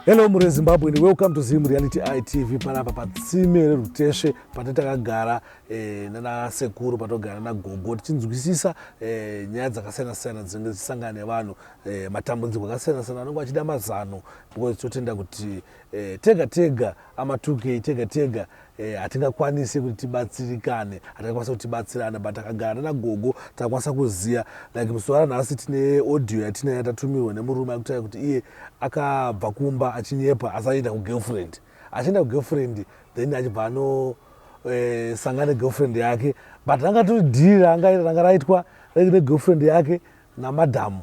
Hello muri Zimbabwe and welcome to Zim Reality ITV panapa patsime ruteshe patakagara nana sekuru patogara na gogo tichinzwisisa nyaya dzakasiyana-siyana dzinenge dzichisangana nevanhu matambudziko akasiyana-siyana anenge achida mazano because totenda kuti tega ama2K tega hatingakwanisi kuti tibatsirikane hatingakwanisa kuti tibatsirane but takagara nana gogo takwanisa kuziya like musora nhasi tine audio yatina yatatumirwa nemurume akutaura kuti iye akabva kumba achinyepa asaenda kugirlfriend achienda kugirlfriend then achibva sangana girlfriend yake but anga turi dhira anga raitwa negirlfriend yake namadhamu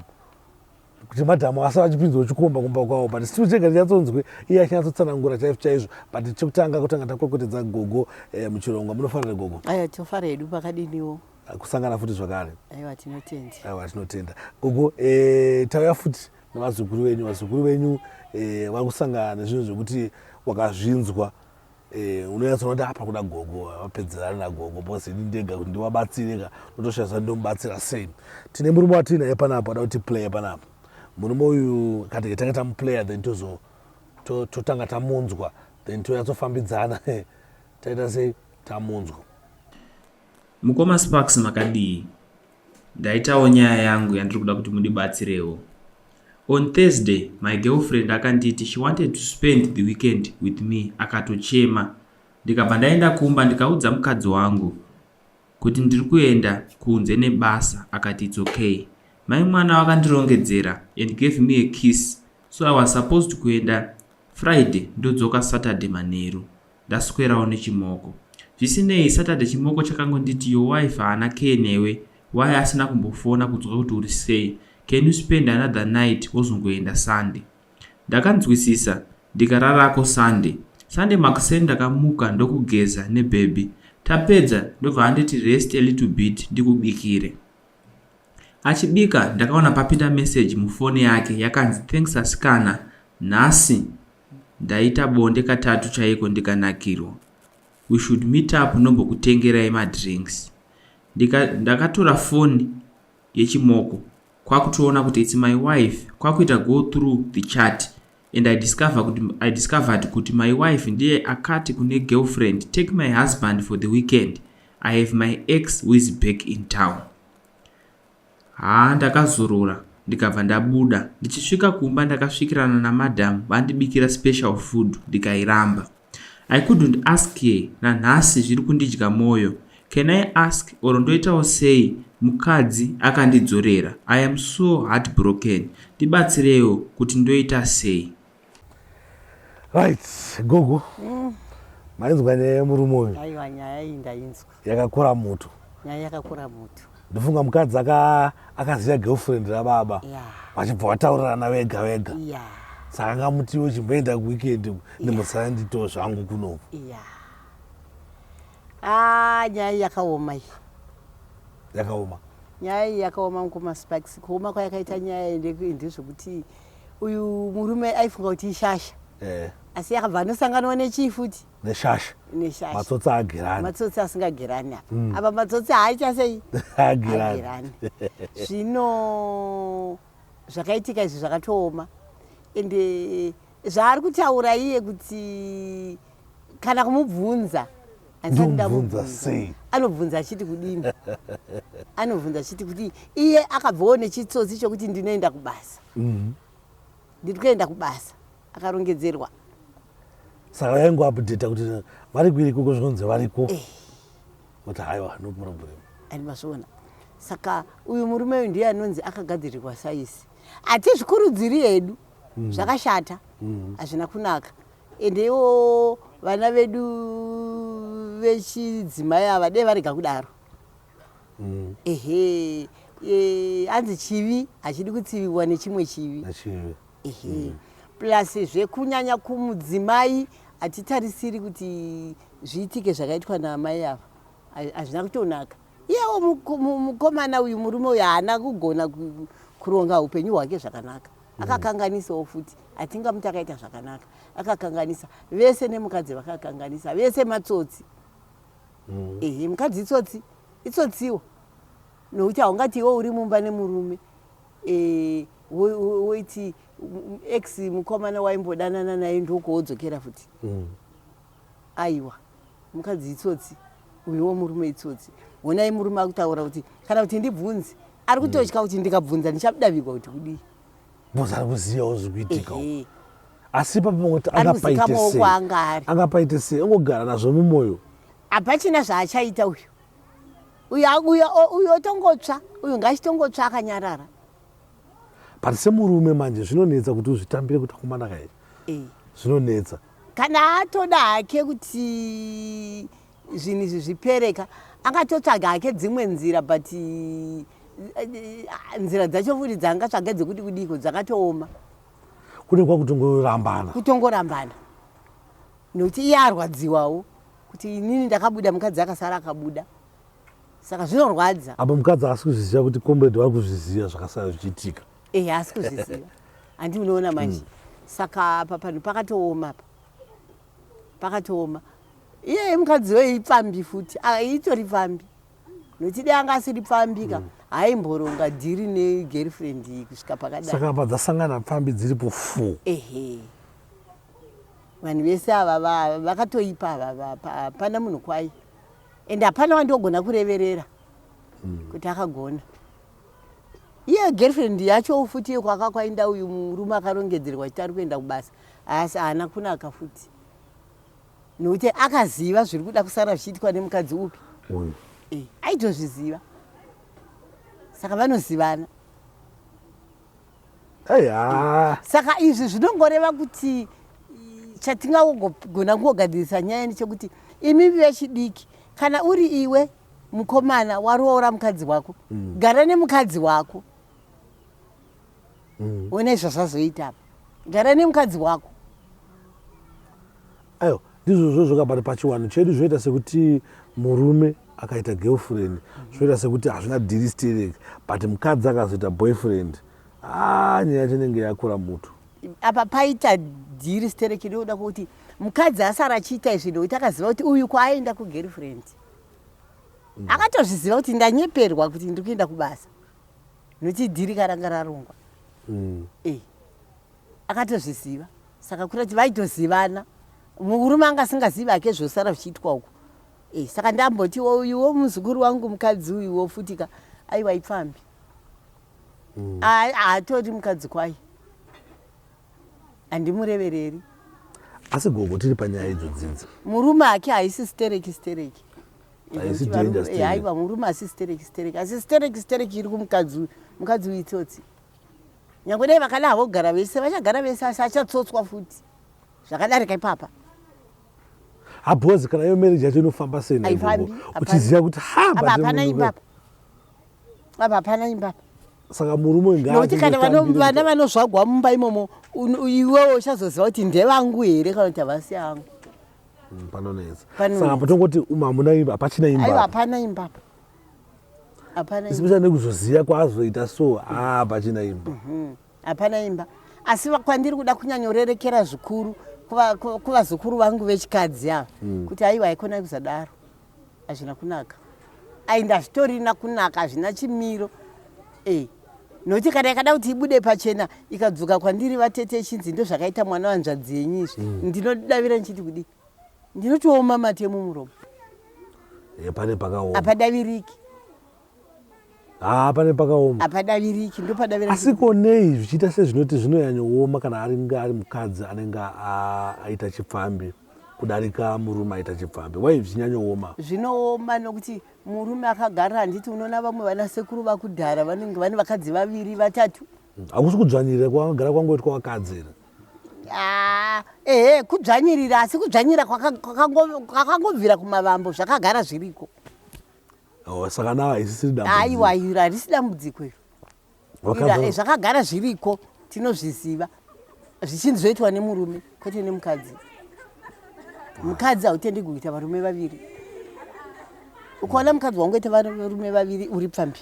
kuti madhamu asa achipinzwa chikomba kumba kwavo but still chega ndichatsonzwe iye achinyatsotsanangura chaizvo but chekutanga kutanga takwekotedza gogo muchirongwa munofanira gogo aya tofara hedu pakadiniwo kusangana futi zvakare aiwa tinotenda gogo tauya futi vazukuru venyu vari kusangana nezvinhu zvekuti wakazvinzwa unonyatsoona kuti apa kuda gogo vapedzerana nagogo bcause ini ndega kuti ndiwabatsirika notoshaisa ndomubatsira sei tine murume watinaye panapa ada kuti player panapa murume uyu katenge tange tamuplayer then totanga tamunzwa then toyatsofambidzana taita sei tamunzwa. Mukoma Sparks makadii ndaitawo nyaya yangu yandiri kuda kuti mundibatsirewo. On Thursday, my girlfriend akanditi she wanted to spend the weekend with me akatochema. Ndikabva ndaenda kumba ndikaudza mukadzi wangu kuti ndiri kuenda kunze nebasa akati it's okay. Mai mwana wakandirongedzera and gave me a kiss. So I was supposed kuenda Friday ndodzoka Saturday manheru. Ndaswerawo nechimoko. Zvisinei Saturday chimoko chakangonditi your wife haana care newe. Why asina kumbofona kudzwa kuti uri sei? Can you spend another night wozongoenda Sunday? Ndakanzwisisa ndikararako Sunday makuseni ndakamuka ndokugeza nebaby. Tapedza ndobva handiti rest a little bit ndikubikire. Achibika ndakaona papinda message mufoni yake yakanzi thanks asikana nhasi ndaita bonde katatu chaiko ndikanakirwa. We should meet up nombokutengerai madrinks. Ndakatora foni yechimoko kwakutoona kuti it's my wife kwakuita go through the chat and I discovered kuti my wife ndiye akati kune girlfriend take my husband for the weekend. I have my ex who is back in town. Ndakazorora ndikabva ndabuda ndichisvika kumba ndakasvikirana namadam vandibikira special food ndikairamba. I couldn't ask her nanhasi zviri kundidya moyo. Can I ask or ndoitawo sei mukadzi akandidzorera? I am so heartbroken. Ndibatsirewo kuti ndoita sei. Right, gogo. Mainzwa nemurume uyu. Aiwa nyaya iyi ndainzwa. Yakakura muto. Nyaya yakakura muto. Ndofunga mukadzi akaziya girlfriend rababa. Vachibva vataurirana vega. Saka ngamutiwo chimboenda kuweekend nemusandito zvangu kunoku. Nyaya yakaoma iyi. Yakaoma. Nyaya yakaoma Mukoma Sparks. Kuoma kwayakaita nyaya ndezvokuti uyu murume aifunga kuti ishasha. Asi yakabva anosanganawo nechifuti. Neshasha. Matsotsi agerani. Matsotsi asingagerani apa. Apa matsotsi haaita sei? Agerani. Zvino zvakaitika izvi zvakatooma. Ende zvaari kutaura iye kuti kana kumubvunza ndobvunza sei anobvunza achiti kudini. Anobvunza achiti kuti iye akabvawo nechitsotsi chokuti ndinoenda kubasa. Ndiri kuenda kubasa akarongedzerwa. Saka yangu update kuti vari kuiri koko zvonzi variko. Kuti haiwa no problem. Animazvona. Saka uyu murume uyu ndiye anonzi akagadzirirwa saisi. Hatizvikurudziri hedu. Zvakashata. Hazvina kunaka. Endewo vana vedu vechidzimai ava dai varega kudaro. Anzi chivi hachidi kutsiviwa nechimwe chivi. Plus zvekunyanya kumudzimai hatitarisiri kuti zviitike zvakaitwa namai ava. Hazvina kutonaka. Iyewo mukomana uyu murume uyu haana kugona kuronga upenyu hwake zvakanaka. Akakanganisawo futi. Hatingamuti akaita zvakanaka. Akakanganisa. Vese nemukadzi vakakanganisa. Vese matsotsi. mukadzi itsotsiwa nokuti haungati iwe uri mumba nemurume woiti ex mukomana waimbodanana naye ndokoodzokera futi aiwa mukadzi itsotsi uyowo murume itsotsi honai murume akutaura kuti kana kuti ndibvunzi ari kutotya kuti ndikabvunza ndichabudavigwa kuti kudii boza ari kuzivawo zviri kuitika asi papamoti angapaite sei ongogara nazvo mumwoyo hapachina zvaachaita uyu otongotsva uyu ngachitongotsva akanyarara but semurume manje zvinonetsa kuti uzvitambire kuti akomana kairi zvinonetsa kana atoda hake kuti zvinhu izvi zvipereka angatotsvaga hake dzimwe nzira but nzira dzacho futi dzanga tsvaga dzekuti kudiko dzakatooma kune kwakutongorambana nokuti iye arwadziwawo kuti inini ndakabuda mukadzi akasara akabuda saka zvinorwadza apo mukadzi asi kuzviziva kuti komrade vari kuzviziva zvakasara zvichiitika asi kuzviziva handi unoona manje saka apa panhu pakatooma iye mukadzi weipfambi futi itori pfambi nokuti dei anga asiri pfambika haimboronga dhiri negirlfriend kusvika pakadai saka apa dzasangana pfambi dziripo vanhu vese ava vakatoipa ava hapana munhu kwai ende hapana wandogona kureverera kuti akagona iye girlfriend yacho futi kwakakwainda uyu murume akarongedzerwa kuti ari kuenda kubasa asi haana kunaka futi nokuti akaziva zviri kuda kusara zvichiitwa nemukadzi upi aitozviziva saka vanozivana saka izvi zvinongoreva kuti chatingagona kungogadziriswa nyaya nechekuti imi vechidiki kana uri iwe mukomana waroora mukadzi wako gara nemukadzi wako one izvazvazoita apa gara nemukadzi wako aiwa ndizvo zvakabata pachiwano chedu zvinoita sekuti murume akaita girlfriend zvinoita sekuti hazvina dhiri stereki but mukadzi akazoita boyfriend nyaya yacho inenge yakura mutu apa paita dhiri stereki inoda kuti mukadzi asara achiita izvi nokuti akaziva kuti uyu kwaaenda kugirlfriend akatozviziva kuti ndanyeperwa kuti ndiri kuenda kubasa nokuti dhiri karanga rarongwa akatozviziva saka kuri kuti vaitozivana murume anga asingazivi hake zvosara zvichiitwa uku saka ndamboti uyuwo muzukuru wangu mukadzi uyuwo futika aiwa ipfambi hatori mukadzi kwai handimurevereri asi gogo tiri panyaya idzodzinzi murume hake haisi stereki aiwa murume hasi stereki asi stereki iri kumukadzi uyu itsotsi nyange dai vakada havogara vese vachagara vese asi achatsotswa futi zvakadarika ipapa habhozi kana iyo marriage yacho inofamba sei uchiziva kuti hapana imbapa saka murume nokuti kana vana vanozvagwa mumba imomo iwewo uchazoziva kuti ndevangu here kana kuti havasi yangu panonetsa saka patongoti hamuna imba hapachina imba hapana imbapa especially nekuzoziva kwaazoita so hapachina imba hapana imba asi kwandiri kuda kunyanyorerekera zvikuru kuvazukuru vangu vechikadzi ava kuti aiwa haikona kuzadaro hazvina kunaka ainda zvitorina kunaka hazvina chimiro nokuti kana ikada kuti ibude pachena ikadzoka kwandiri vatete chinzi ndo zvakaita mwana wanzvadzi yenyizvi ndinodavira ndichiti kudi ndinotooma matemu muromo pane pakaoma apadaviriki pane pakaoma apadaviriki ndopadavira asi konei zvichiita sezvinoti zvinoyanyooma kana aringe ari mukadzi anenge aita chipfambi kudarika murume aita chipfambi wai zvichinyanyoooma zvinooma nokuti murume akagara handiti unoona vamwe vana sekuru vakudhara vanenge vane vakadzi vaviri vatatu hakusi kudzvanyirira kwakagara kwangoitwa vakadzi kudzvanyirira asi kudzvanyira kwakangobvira kumavambo zvakagara zviriko saka nawo haisisiri aiwa iro harisi dambudziko zvakagara zviriko tinozviziva zvichinzi zvoitwa nemurume kwete nemukadzi mukadzi hautendi kuita varume vaviri ukaona mukadzi wangoita varume vaviri uri pfambi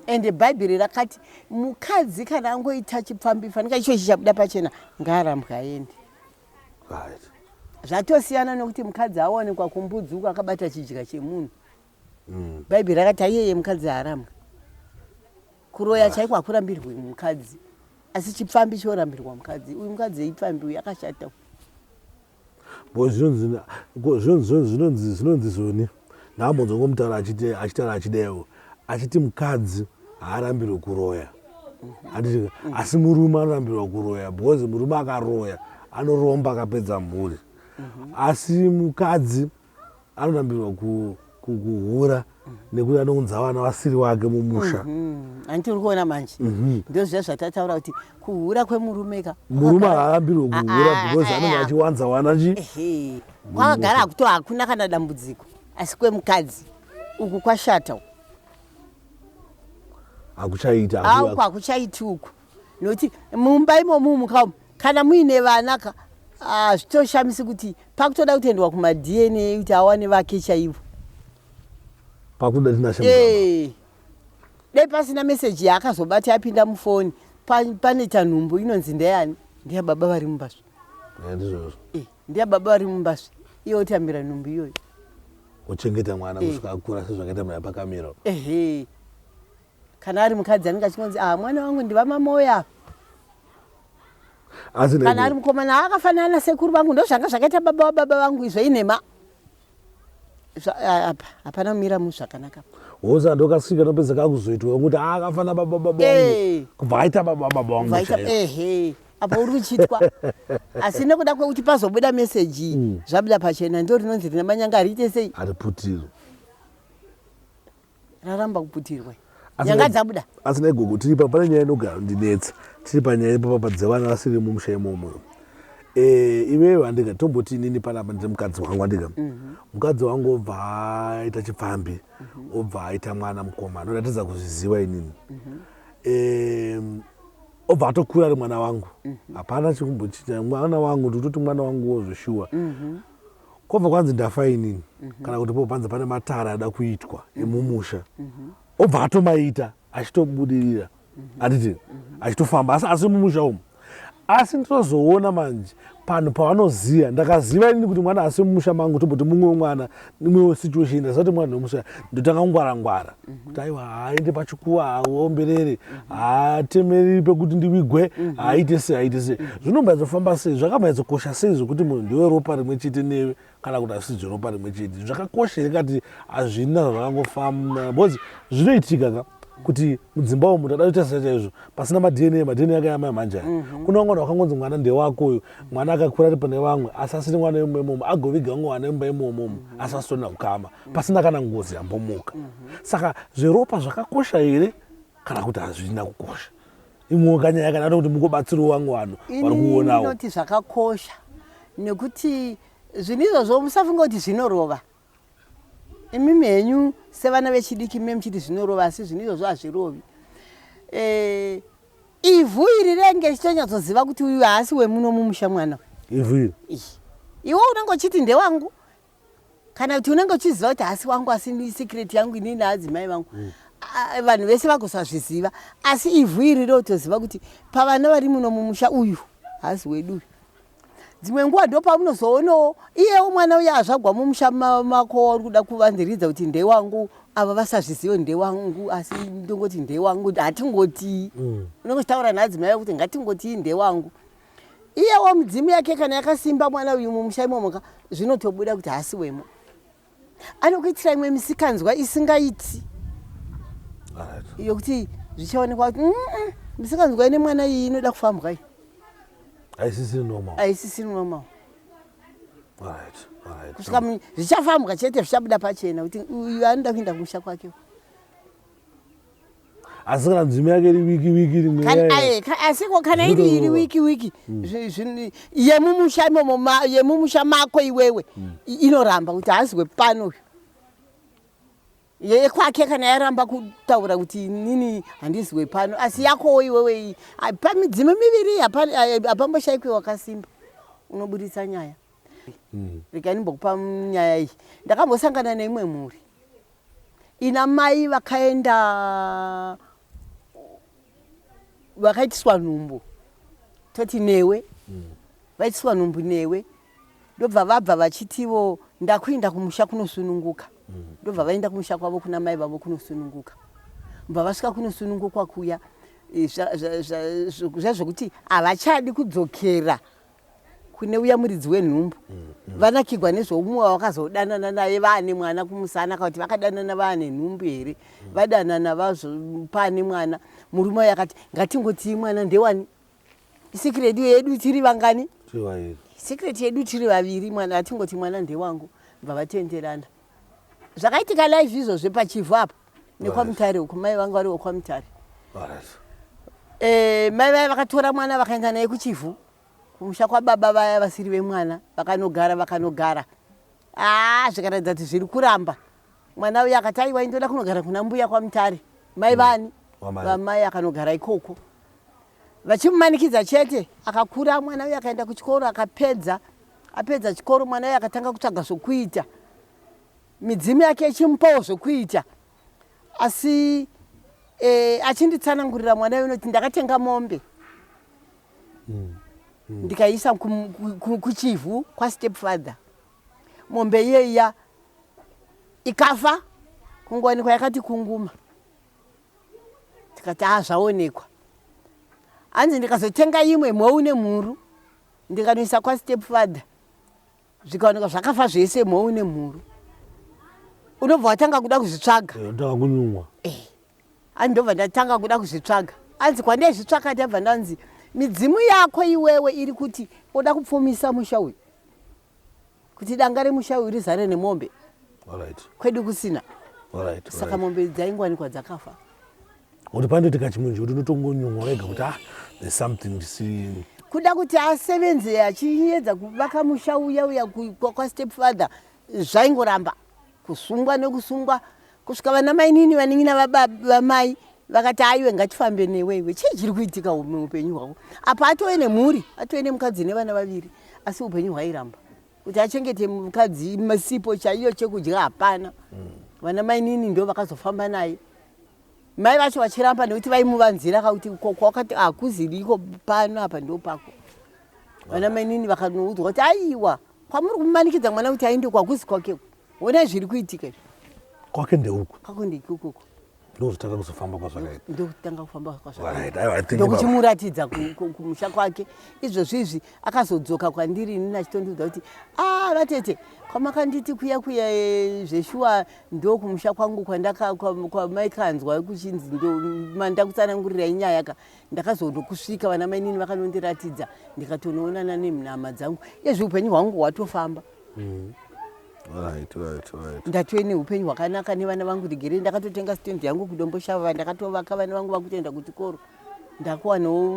ende bhaibheri rakati mukadzi kana angoita chipfambi fanika icho chichabuda pachena ngaarambwe aende zvatosiyana nokuti mukadzi aonekwa kumbudzi uko akabata chidya chemunhu. Bhaibheri rakati aiyeye mukadzi haarambwa. Kuroya chaiko hakurambirwi mukadzi, asi chipfambi chinorambirwa mukadzi. Uyu mukadzi eipfambi uyu akashata. Zvinonzi zoni ndaambonzongomutaura achitaura achidayo achiti mukadzi haarambirwi kuroya, asi murume anorambirwa kuroya because murume akaroya anoromba akapedza mhuri, asi mukadzi anorambirwa kuhura nekuti anounza vana vasiri wake mumusha. Andiri kuona manje ndozviya zvatataura kuti kuhura kwemurume murume haarambirwi kuhura because anenge achiwanza vana kwakagara akuto hakuna kana dambudziko, asi kwemukadzi uku kwashata hakuchaiti uku, nokuti mumba imomu mukamu kana muine vana zvitoshamisi kuti pakutoda kutoendwa kumaDNA kuti awane vake chaivo. Pakuda dai pasina meseji yaakazobata yapinda mufoni pane tanhumbu inonzi ndeyani, ndiya baba vari mumbasvi. Ndiya baba vari mumbasvi, iye otambira nhumbu iyoyo. Ochengeta mwana kusvika akura sezvakaita mwana pakamira. Kana ari mukadzi anenge achingonzi mwana wangu ndiva mamoya. Kana ari mukomana akafanana nasekuru vangu, ndozvanga zvakaita baba vangu izvo inhema. Hapana kumira munhu zvakanaka. Hoza ndokasvika nopedzeka kuzoitwa kuti akafana baba vangu kubva aita baba vangu. Apa uri kuchitwa. Asi nekuda kwekuti pazobuda meseji zvabuda pachena ndo rinonzi rina manyanga riite sei? Hariputirwi. Raramba kuputirwa. Nyanga dzabuda. Asi naigugu tiri pane nyaya inogara ndinetsa. Tiri panyaya ipapa dzevana vasiri mumusha imomo. Iwewe handika tomboti inini panapa ndiri mukadzi wangu handika. Mukadzi wangu obva aita chipfambi, obva aita mwana mukomana, ndoratidza kuzviziva inini. Obva atokura ari mwana wangu. Hapana chikumbochita mwana wangu ndototi mwana wangu wozvoshuwa. Kobva kwanzi ndafa inini kana kuti panze pane matara ada kuitwa emumusha. Obva atomaita achitobudirira. Handiti achitofamba asi mumusha umu. Asi ndinozoona manje pano pavanoziya ndakaziva inini kuti mwana asi mumusha mangu toboti mumwe mwana nimwewo situation ndasati mwana nomusha ndotanga kungwara kuti aiwa haaende pachikuwa haomberere haatemeri pekuti ndiwigwe haaite sei zvinombaizofamba sei zvakambaizokosha sei zvokuti munhu ndiwe ropa rimwe chete newe kana kuti asizvo ropa rimwe chete zvakakosha ikati hazvina zvakangofamba because zvinoitika kuti mudzimba umu tada kuita chaizvo pasina maDNA akayama manje kuna mwana wakangonzi mwana ndewako uyu mwana akakura ari pane vamwe asi asiri mwana wemumba imomo agoviga mumwe mwana wemumba imomo asi asitona kukama pasina kana ngozi yambomuka. Saka zveropa zvakakosha here kana kuti hazvina kukosha? Imwewo kanyaya kana kuti mungobatsirawo vamwe vanhu vari kuonawo. Inoti zvakakosha nekuti zvinhu izvozvo musafunga kuti zvinorova. Imimi henyu sevana vechidiki mime muchiti zvinorova asi zvinhu izvozvo hazvirovi. Ivhu iri renge richitonyatsoziva kuti uyu haasi wemuno mumusha mwana. Ivhu iri iwe unenge uchiti ndewangu kana kuti unenge uchiziva kuti haasi wangu asi ni secret yangu inini naadzimai vangu. Vanhu vese vagosazviziva asi ivhu iri rotoziva kuti pavana vari muno mumusha uyu haasi wedu uyu. Dzimwe nguva ndo pamunozoonawo iyewo mwana uya azvagwa mumusha mako uri kuda kuvanziridza kuti ndewangu ava vasazvizive ndewangu asi ndongoti ndewangu hatingoti unongotaura naadzimai kuti ngatingoti ndewangu. Iyewo mudzimu yake kana yakasimba mwana uyu mumusha imomoka zvinotobuda kuti haasi wemo. Anokuitira imwe misikanzwa isingaiti yokuti zvichaonekwa kuti misikanzwa ine mwana iyi inoda kufambwa iyi aisisiri normal. Kusvika zvichafambwa chete zvichabuda pachena kuti uyu anoda kuenda kumusha kwake. Asi kana nzvimbo yake iri wiki rimwe asiko kana iri wiki yemumusha mako iwewe inoramba kuti haziwe pano uyu. Yekwake kana yaramba kutaura kuti nini handiziwe pano asi yakowo iwewe pamidzimu miviri hapamboshayikwe wakasimba unobudisa nyaya. Rega ndimbokupa nyaya iyi. Ndakambosangana neimwe mhuri ina mai vakaenda vakaitiswa nhumbu toti newe vaitiswa nhumbu newe ndobva vabva vachitivo ndakuenda kumusha kunosununguka. Ndobva vaenda kumusha kwavo kuna mai vavo kunosununguka. Mbva vasvika kunosunungukwa kuya zvazvokuti havachadi kudzokera kune uya muridzi wenhumbu. Vanakigwa nezvoumwe wakazodanana naye vaane mwana kumusana kuti vakadanana vaane nhumbu here, vadanana vazopane mwana. Murume uyu akati ngatingoti mwana ndewani, isikireti yedu tiri vangani, sikireti yedu tiri vaviri, mwana atingoti mwana ndewangu. Mbva vatenderana. Zvakaitika live izvozvo pachivu apa nekwamutare uku, mai vangu vari wekwamutare. Mai vaya vakatora mwana vakaenda naye kuchivu kumusha kwababa vaya vasiri vemwana, vakanogara zvikaratidza kuti zviri kuramba. Mwana uyu akati aiwa indoda kunogara kuna mbuya kwamutare. Mai vani vamai akanogara ikoko vachimumanikidza chete. Akakura mwana uyu akaenda kuchikoro apedza chikoro. Mwana uyu akatanga kutsvaga zvokuita, midzimu yake ichimupawo zvokuita. Asi achinditsanangurira mwana uyu unoti ndakatenga mombe ndikaisa kuchivu kwastepfather. Mombe iyeya ikafa kungowanikwa yakati kunguma. Tikati zvaonekwa. Hanzi ndikazotenga imwe mhou nemhuru ndikanoisa kwastepfather, zvikaonekwa zvakafa zvese mhou nemhuru. Unobva watanga kuda kuzvitsvaga. Andobva ndatanga kuda kuzvitsvaga. Hanzi kwandaizvitsvaga ndabva ndanzi midzimu yako iwewe iri kuti oda kupfumisa musha uyu, kuti danga remusha uyu rizare nemombe. Kwedu kusina. Saka mombe dzaingwanikwa dzakafa. Kuti pandoti kachimunji kuti unotongonyumwa wega kuti there's something kuda kuti asevenze achiedza kuvaka musha uya kwastepfather zvaingoramba kusungwa nekusungwa kusvika vana mainini vanini navamai vakati aiwe ngatifambe newewe. Chii chiri kuitika muupenyu hwako? Apa atove nemhuri, atove nemukadzi nevana vaviri, asi upenyu hwairamba kuti achengete mukadzi masipo chaiyo chekudya hapana. Vana mainini ndo vakazofamba naye. Mai vacho vachiramba nekuti vaimuvanzira kuti kwakati hakuziriko pano apa ndo pako. Vana mainini vakanoudzwa kuti aiwa kwamuri kumumanikidza mwana kuti aende kwakuzi kwake. Ona zviri kuitika kwake ndeuku. Kwako ndikukoko. Ndozotanga kuzofamba kwazvakaita. Ndokutanga kufamba kwazvakaita. Ndokuchimuratidza kumusha kwake. Izvozvizvi akazodzoka kwandiri ini achitondiudza kuti vatete kwamakanditi kuya zveshuwa ndo kumusha kwangu kwamaikanzwa kuchinzi mandakutsanangurirai nyaya ka ndakazonokusvika vana mainini vakanondiratidza ndikatonoonana nenhama dzangu. Izvi upenyu hwangu hwatofamba. Ndatove neupenyu hwakanaka nevana vangu ndigere ndakatotenga stendi yangu kudomboshava, ndakatovaka vana vangu vakutoenda kuchikoro, ndakuwanawo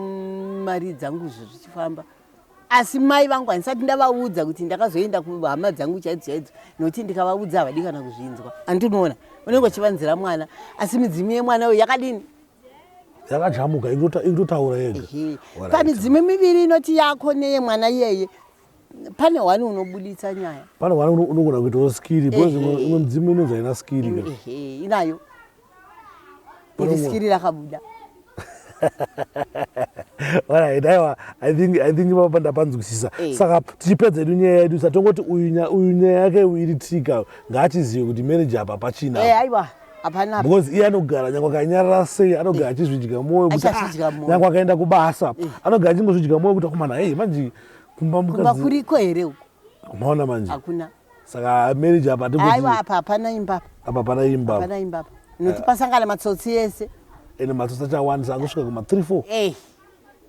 mari dzangu zvichifamba. Asi mai vangu handisati ndavaudza kuti ndakazoenda kuhama dzangu chaidzo nokuti ndikavaudza havadi kana kuzvinzwa. Andinoona unenge uchivanzira mwana asi midzimu yemwana uyu yakadini, yakajamuka inotaura yega. Pamidzimu miviri inoti yako neyemwana iyeye pane wani unobuditsa nyaya. Pane wani unogona kuitawo skiri, because imwe midzimu inonzi haina skiri. Inayo iri skiri rakabuda. Alright, I think papa ndapanzwisisa. Saka tichipedza edu nyaya yedu satongoti uyu nyaya yake iri tika ngaachizive kuti manager apa pachina. Aiwa hapana. Because iye anogara nyange akanyarara sei anogara achizvidya mwoyo kuti nyange akaenda kubasa anogara achingozvidya mwoyo kuti akomana manje kumba kuriko here uko. Umaona manje. Hakuna. Saka manager apa tikuti aiwa apa hapana imba. Apa hapana imba. Hapana imba. Noti pasangana matsotsi ese. Ene matsotsi achawandisa angosvika kuma 3-4.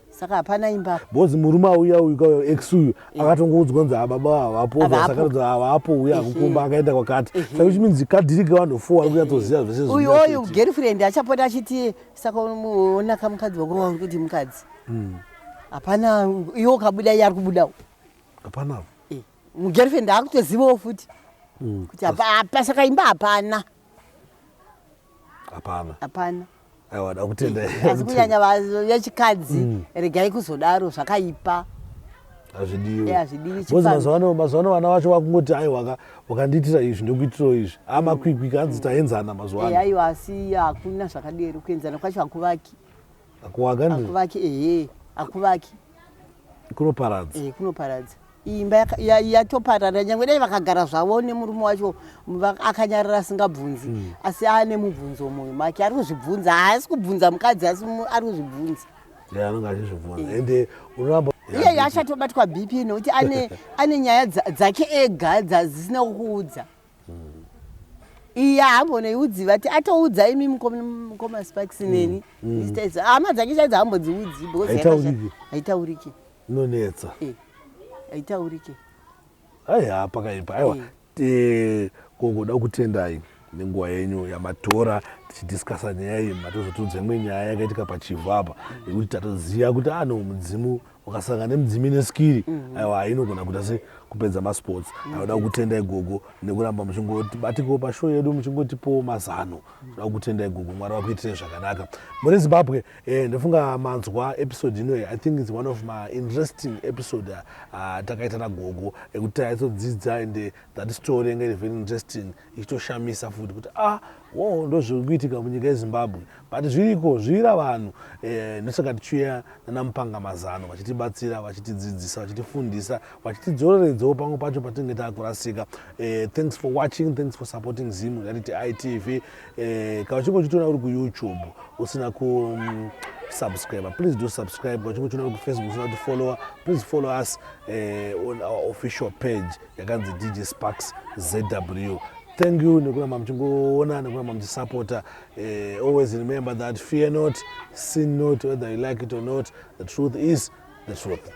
Saka hapana imba. Bozi murume uyu kwayo ex uyu akatongoudzwa kunzi baba havapo, asakaridza havapo uyu akukumba akaenda kwakati. Saka chiminzi kadhirike vanhu 4 ari kuyatoziva zvese uyu girlfriend achapota achiti saka unoona kamukadzi wakurova kuti mukadzi. Hapana iwo kabuda iye ari kubudawo. Hapana. Mugirlfriend akutozivawo futi kuti pasaka imba hapana. Hapana. Aiwa ndakutenda. Asi kunyanya vechikadzi regai kuzodaro zvakaipa. Hazvidiwi. Hazvidiwi. Mazuvano vana vacho vakungoti aiwa wakandiitira izvi ndokuitirawo izvi. Makwikwi kanzi taenzana mazuvano. Aiwa asi hakuna zvakadero kuenzana kwacho hakuvaki. Hakuvaki. Hakuvaki. Hakuvaki. Kunoparadza. Kunoparadza. imba yatoparara nyangwe dai vakagara zvavo nemurume wacho akanyarara asingabvunzi asi ane mubvunzo mumwoyo make ari kuzvibvunza haasi kubvunza mukadzi asi ari kuzvibvunza anonga achizvibvunza ende unoramba iye achatobatwa bp nokuti ane nyaya dzake ega dzisina kukuudza iya hambone udziva ti atoudza imi mukoma Sparks neni hama dzake chaidza hambodziudzi haitauriki inonetsa haitauriki aiha pakaipa aiwa gogoda kutendai nenguva yenyu yamatora tichidhiskasa nyaya iyi matozotudza imwe nyaya yakaitika pachivhu apa yekuti tatoziva kuti mudzimu ukasangana nemudzimi neskiri aiwa hainogona kuita sekupedza masports. Anoda kutendai gogo nekuramba muchingotibatikawo pashow yedu muchingotipawo mazano. Anoda kutendai gogo, Mwari vakuitirei zvakanaka. Muri Zimbabwe ndofunga manzwa episode inoyi. I think it's one of my interesting episode takaita nagogo ekuti taitodzidza and that story yanga iri very interesting ichitoshamisa futi kuti ndozviri kuitika munyika yeZimbabwe, but zviriko zvira vanhu ndosaka tichiuya nanamupanga mazano vachitibatsira, vachitidzidzisa, vachitifundisa, vachitidzoreredzawo pamwe pacho patinenge takurasika. Thanks for watching, thanks for supporting Zimu Reality ITV. Kana uchinge uchitiona uri kuYouTube usina ku subscribe, please do subscribe. Kana uchinge uchitiona uri kuFacebook usina kufollow, please follow us on our official page yakanzi DJ Sparks ZW. Thank you nekuramba muchingoona nekuramba muchisupporta. Always remember that fear not, sin not, whether you like it or not, the truth is the truth.